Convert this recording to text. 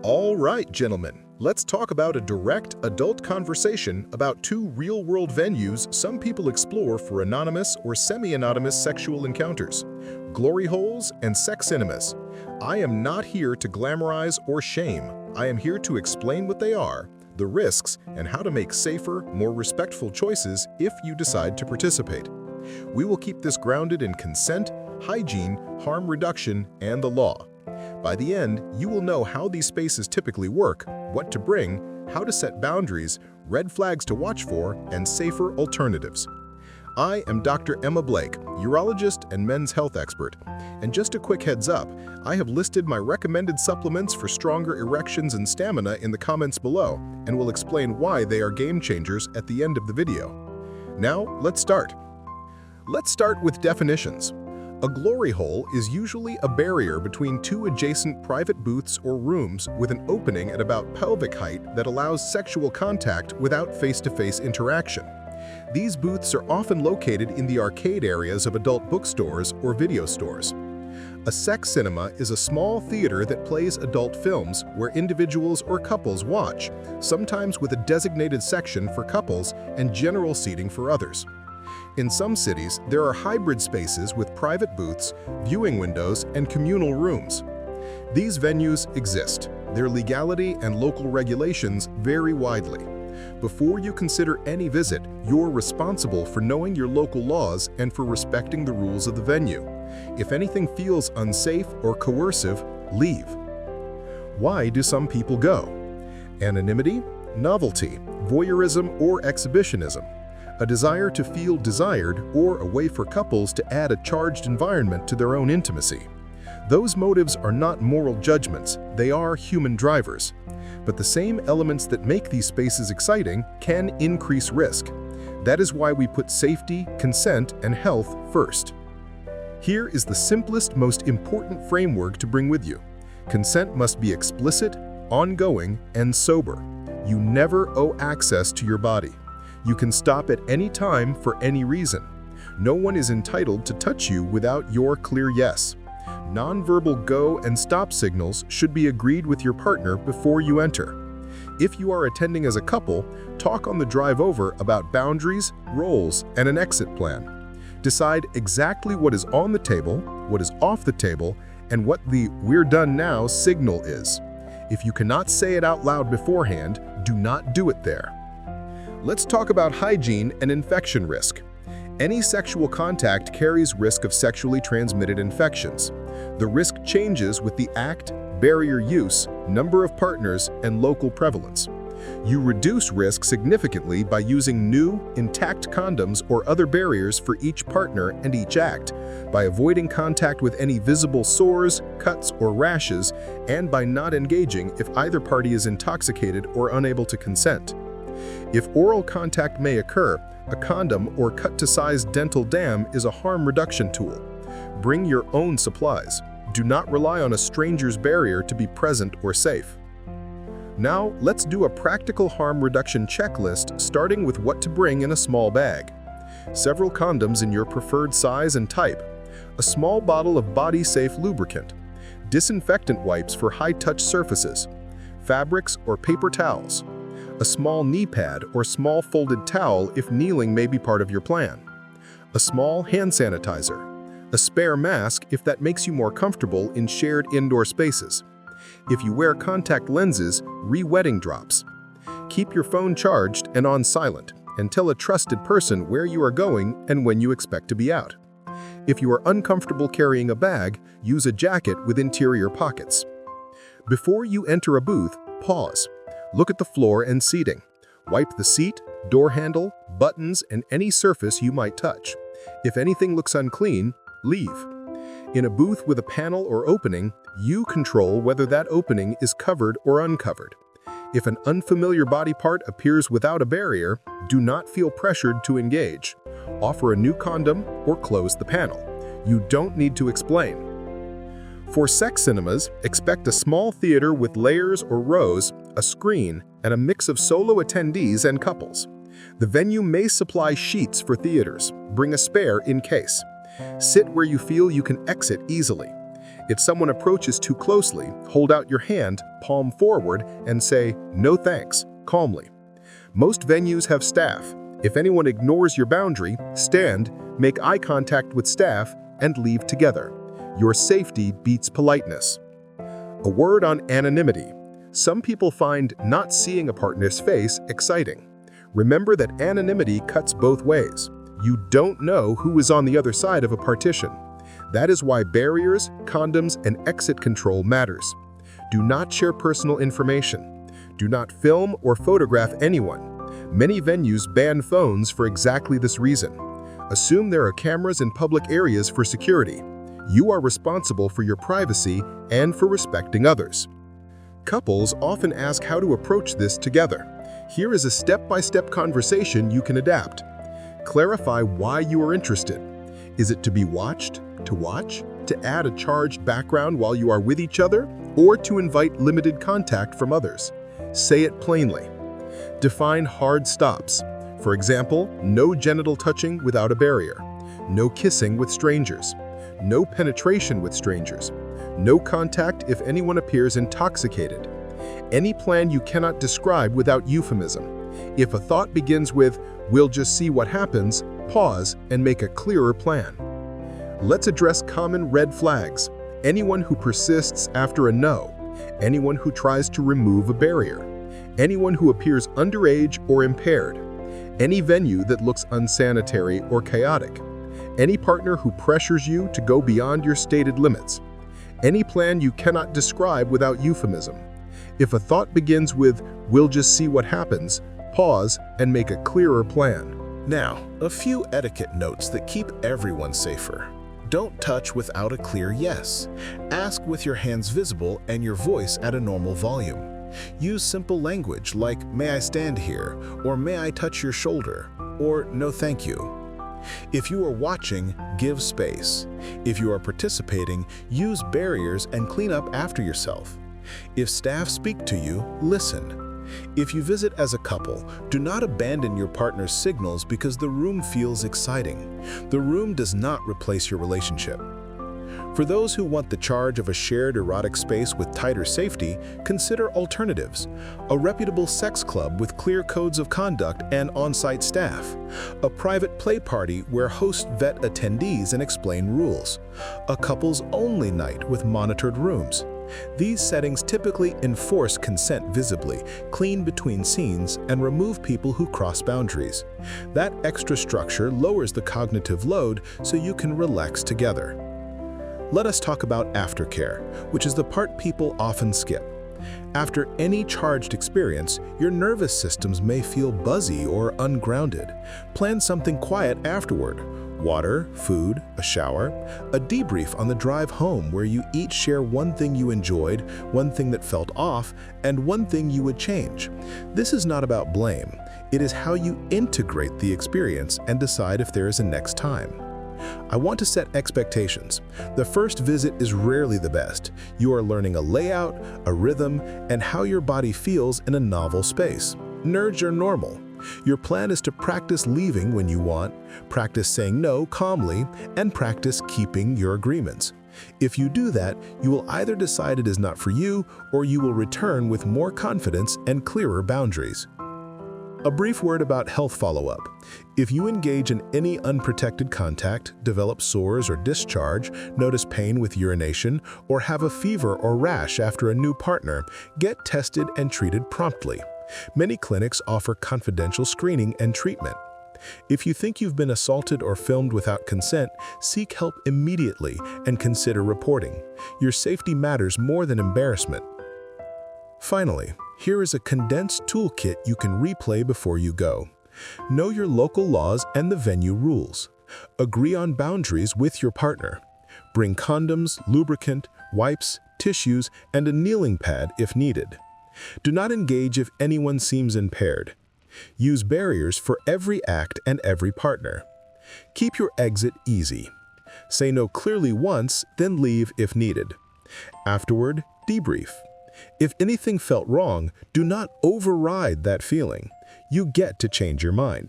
All right, gentlemen, let's talk about a direct adult conversation about two real-world venues some people explore for anonymous or semi-anonymous sexual encounters: glory holes and sex cinemas. I am not here to glamorize or shame. I am here to explain what they are, the risks, and how to make safer, more respectful choices if you decide to participate. We will keep this grounded in consent, hygiene, harm reduction, and the law. By the end, you will know how these spaces typically work, what to bring, how to set boundaries, red flags to watch for, and safer alternatives. I am Dr. Emma Blake, urologist and men's health expert. And just a quick heads up, I have listed my recommended supplements for stronger erections and stamina in the comments below, and will explain why they are game changers at the end of the video. Now, let's start. Let's start with definitions. A glory hole is usually a barrier between two adjacent private booths or rooms with an opening at about pelvic height that allows sexual contact without face-to-face interaction. These booths are often located in the arcade areas of adult bookstores or video stores. A sex cinema is a small theater that plays adult films where individuals or couples watch, sometimes with a designated section for couples and general seating for others. In some cities, there are hybrid spaces with private booths, viewing windows, and communal rooms. These venues exist. Their legality and local regulations vary widely. Before you consider any visit, you're responsible for knowing your local laws and for respecting the rules of the venue. If anything feels unsafe or coercive, leave. Why do some people go? Anonymity, novelty, voyeurism, or exhibitionism. A desire to feel desired, or a way for couples to add a charged environment to their own intimacy. Those motives are not moral judgments, they are human drivers. But the same elements that make these spaces exciting can increase risk. That is why we put safety, consent, and health first. Here is the simplest, most important framework to bring with you. Consent must be explicit, ongoing, and sober. You never owe access to your body. You can stop at any time for any reason. No one is entitled to touch you without your clear yes. Nonverbal go and stop signals should be agreed with your partner before you enter. If you are attending as a couple, talk on the drive over about boundaries, roles, and an exit plan. Decide exactly what is on the table, what is off the table, and what the "we're done now" signal is. If you cannot say it out loud beforehand, do not do it there. Let's talk about hygiene and infection risk. Any sexual contact carries risk of sexually transmitted infections. The risk changes with the act, barrier use, number of partners, and local prevalence. You reduce risk significantly by using new, intact condoms or other barriers for each partner and each act, by avoiding contact with any visible sores, cuts, or rashes, and by not engaging if either party is intoxicated or unable to consent. If oral contact may occur, a condom or cut-to-size dental dam is a harm reduction tool. Bring your own supplies. Do not rely on a stranger's barrier to be present or safe. Now, let's do a practical harm reduction checklist, starting with what to bring in a small bag. Several condoms in your preferred size and type. A small bottle of body-safe lubricant. Disinfectant wipes for high-touch surfaces. Fabrics or paper towels. A small knee pad or small folded towel if kneeling may be part of your plan. A small hand sanitizer. A spare mask if that makes you more comfortable in shared indoor spaces. If you wear contact lenses, re-wetting drops. Keep your phone charged and on silent, and tell a trusted person where you are going and when you expect to be out. If you are uncomfortable carrying a bag, use a jacket with interior pockets. Before you enter a booth, pause. Look at the floor and seating. Wipe the seat, door handle, buttons, and any surface you might touch. If anything looks unclean, leave. In a booth with a panel or opening, you control whether that opening is covered or uncovered. If an unfamiliar body part appears without a barrier, do not feel pressured to engage. Offer a new condom or close the panel. You don't need to explain. For sex cinemas, expect a small theater with layers or rows, a screen, and a mix of solo attendees and couples. The venue may supply sheets for theaters. Bring a spare in case. Sit where you feel you can exit easily. If someone approaches too closely, hold out your hand, palm forward, and say, "No thanks," calmly. Most venues have staff. If anyone ignores your boundary, stand, make eye contact with staff, and leave together. Your safety beats politeness. A word on anonymity. Some people find not seeing a partner's face exciting. Remember that anonymity cuts both ways. You don't know who is on the other side of a partition. That is why barriers, condoms, and exit control matters. Do not share personal information. Do not film or photograph anyone. Many venues ban phones for exactly this reason. Assume there are cameras in public areas for security. You are responsible for your privacy and for respecting others. Couples often ask how to approach this together. Here is a step-by-step conversation you can adapt. Clarify why you are interested. Is it to be watched, to watch, to add a charged background while you are with each other, or to invite limited contact from others? Say it plainly. Define hard stops. For example, no genital touching without a barrier, no kissing with strangers, no penetration with strangers, no contact if anyone appears intoxicated. Any plan you cannot describe without euphemism. If a thought begins with, "We'll just see what happens," pause and make a clearer plan. Let's address common red flags. Anyone who persists after a no, anyone who tries to remove a barrier, anyone who appears underage or impaired, any venue that looks unsanitary or chaotic, any partner who pressures you to go beyond your stated limits, any plan you cannot describe without euphemism. If a thought begins with, "We'll just see what happens," pause and make a clearer plan. Now, a few etiquette notes that keep everyone safer. Don't touch without a clear yes. Ask with your hands visible and your voice at a normal volume. Use simple language like, "May I stand here?" or "May I touch your shoulder?" or "No thank you." If you are watching, give space. If you are participating, use barriers and clean up after yourself. If staff speak to you, listen. If you visit as a couple, do not abandon your partner's signals because the room feels exciting. The room does not replace your relationship. For those who want the charge of a shared erotic space with tighter safety, consider alternatives. A reputable sex club with clear codes of conduct and on-site staff. A private play party where hosts vet attendees and explain rules. A couples-only night with monitored rooms. These settings typically enforce consent visibly, clean between scenes, and remove people who cross boundaries. That extra structure lowers the cognitive load so you can relax together. Let us talk about aftercare, which is the part people often skip. After any charged experience, your nervous systems may feel buzzy or ungrounded. Plan something quiet afterward. Water, food, a shower, a debrief on the drive home where you each share one thing you enjoyed, one thing that felt off, and one thing you would change. This is not about blame. It is how you integrate the experience and decide if there is a next time. I want to set expectations. The first visit is rarely the best. You are learning a layout, a rhythm, and how your body feels in a novel space. Nerves are normal. Your plan is to practice leaving when you want, practice saying no calmly, and practice keeping your agreements. If you do that, you will either decide it is not for you, or you will return with more confidence and clearer boundaries. A brief word about health follow-up. If you engage in any unprotected contact, develop sores or discharge, notice pain with urination, or have a fever or rash after a new partner, get tested and treated promptly. Many clinics offer confidential screening and treatment. If you think you've been assaulted or filmed without consent, seek help immediately and consider reporting. Your safety matters more than embarrassment. Finally, here is a condensed toolkit you can replay before you go. Know your local laws and the venue rules. Agree on boundaries with your partner. Bring condoms, lubricant, wipes, tissues, and a kneeling pad if needed. Do not engage if anyone seems impaired. Use barriers for every act and every partner. Keep your exit easy. Say no clearly once, then leave if needed. Afterward, debrief. If anything felt wrong, do not override that feeling. You get to change your mind.